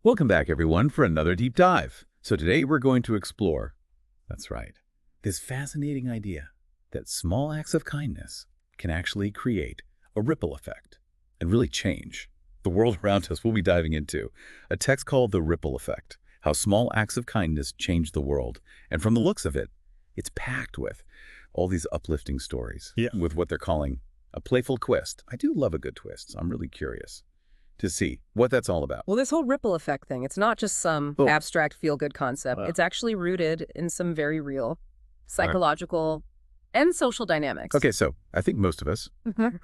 Welcome back, everyone, for another deep dive. So today we're going to explore, that's right, this fascinating idea that small acts of kindness can actually create a ripple effect and really change the world around us. We'll be diving into a text called The Ripple Effect, how small acts of kindness change the world. And from the looks of it, it's packed with all these uplifting stories with what they're calling a playful twist. I do love a good twist, so I'm really curious to see what that's all about. Well, this whole ripple effect thing, it's not just some abstract feel-good concept. Wow. It's actually rooted in some very real psychological and social dynamics. Okay, so I think most of us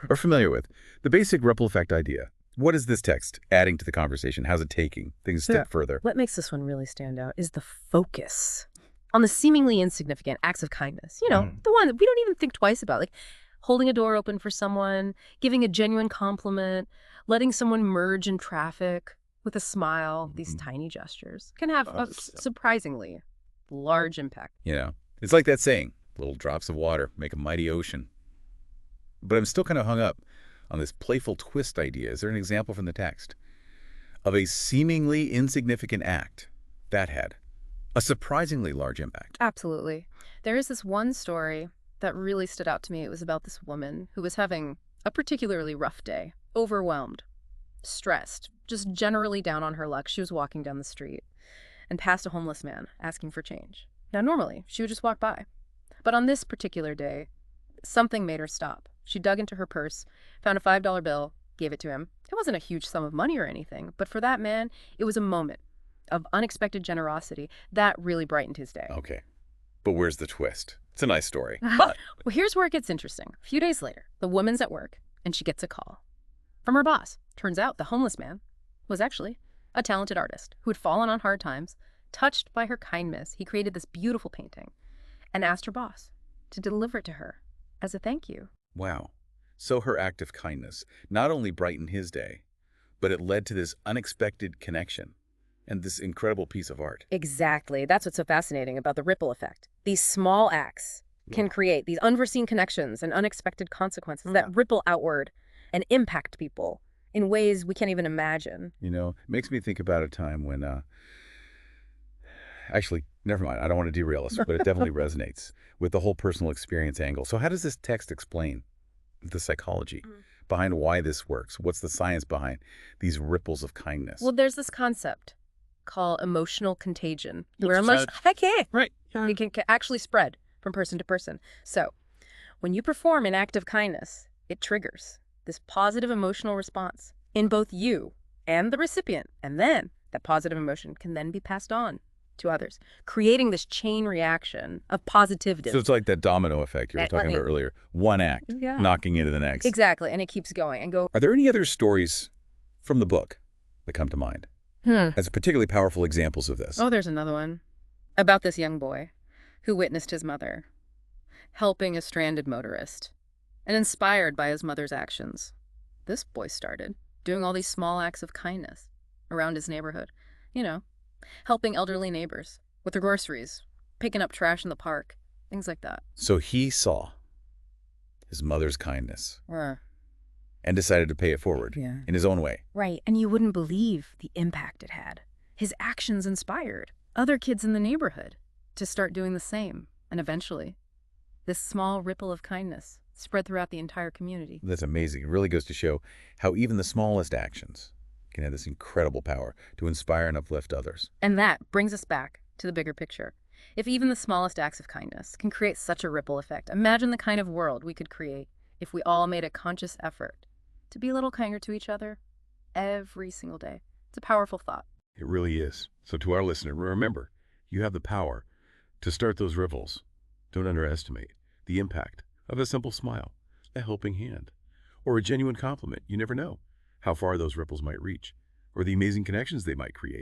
are familiar with the basic ripple effect idea. What is this text adding to the conversation? How's it taking things a step further? What makes this one really stand out is the focus on the seemingly insignificant acts of kindness. You know, the one that we don't even think twice about, like holding a door open for someone, giving a genuine compliment, letting someone merge in traffic with a smile. These tiny gestures can have a surprisingly large impact. You know, it's like that saying, little drops of water make a mighty ocean. But I'm still kind of hung up on this playful twist idea. Is there an example from the text of a seemingly insignificant act that had a surprisingly large impact? Absolutely. There is this one story that really stood out to me. It was about this woman who was having a particularly rough day, overwhelmed, stressed, just generally down on her luck. She was walking down the street and passed a homeless man asking for change. Now, normally, she would just walk by. But on this particular day, something made her stop. She dug into her purse, found a $5 bill, gave it to him. It wasn't a huge sum of money or anything, but for that man, it was a moment of unexpected generosity that really brightened his day. Okay, but where's the twist? It's a nice story. Well, here's where it gets interesting. A few days later, the woman's at work, and she gets a call from her boss. Turns out the homeless man was actually a talented artist who had fallen on hard times. Touched by her kindness, he created this beautiful painting and asked her boss to deliver it to her as a thank you. Wow. So her act of kindness not only brightened his day, but it led to this unexpected connection and this incredible piece of art. Exactly. That's what's so fascinating about the ripple effect. These small acts can create these unforeseen connections and unexpected consequences that ripple outward and impact people in ways we can't even imagine. You know, it makes me think about a time when, actually, never mind, I don't want to derail us, but it definitely resonates with the whole personal experience angle. So how does this text explain the psychology behind why this works? What's the science behind these ripples of kindness? Well, there's this concept called emotional contagion, where it can actually spread from person to person. So when you perform an act of kindness, it triggers this positive emotional response in both you and the recipient. And then that positive emotion can then be passed on to others, creating this chain reaction of positivity. So it's like that domino effect you were talking about earlier. One act knocking into the next. Exactly, and it keeps going and go. Are there any other stories from the book that come to mind as particularly powerful examples of this? Oh, there's another one about this young boy who witnessed his mother helping a stranded motorist. And inspired by his mother's actions, this boy started doing all these small acts of kindness around his neighborhood. You know, helping elderly neighbors with their groceries, picking up trash in the park, things like that. So he saw his mother's kindness and decided to pay it forward in his own way. Right, and you wouldn't believe the impact it had. His actions inspired other kids in the neighborhood to start doing the same. And eventually, this small ripple of kindness spread throughout the entire community. That's amazing. It really goes to show how even the smallest actions can have this incredible power to inspire and uplift others. And that brings us back to the bigger picture. If even the smallest acts of kindness can create such a ripple effect, imagine the kind of world we could create if we all made a conscious effort to be a little kinder to each other every single day. It's a powerful thought. It really is. So to our listener, remember, you have the power to start those ripples. Don't underestimate the impact of a simple smile, a helping hand, or a genuine compliment. You never know how far those ripples might reach, or the amazing connections they might create.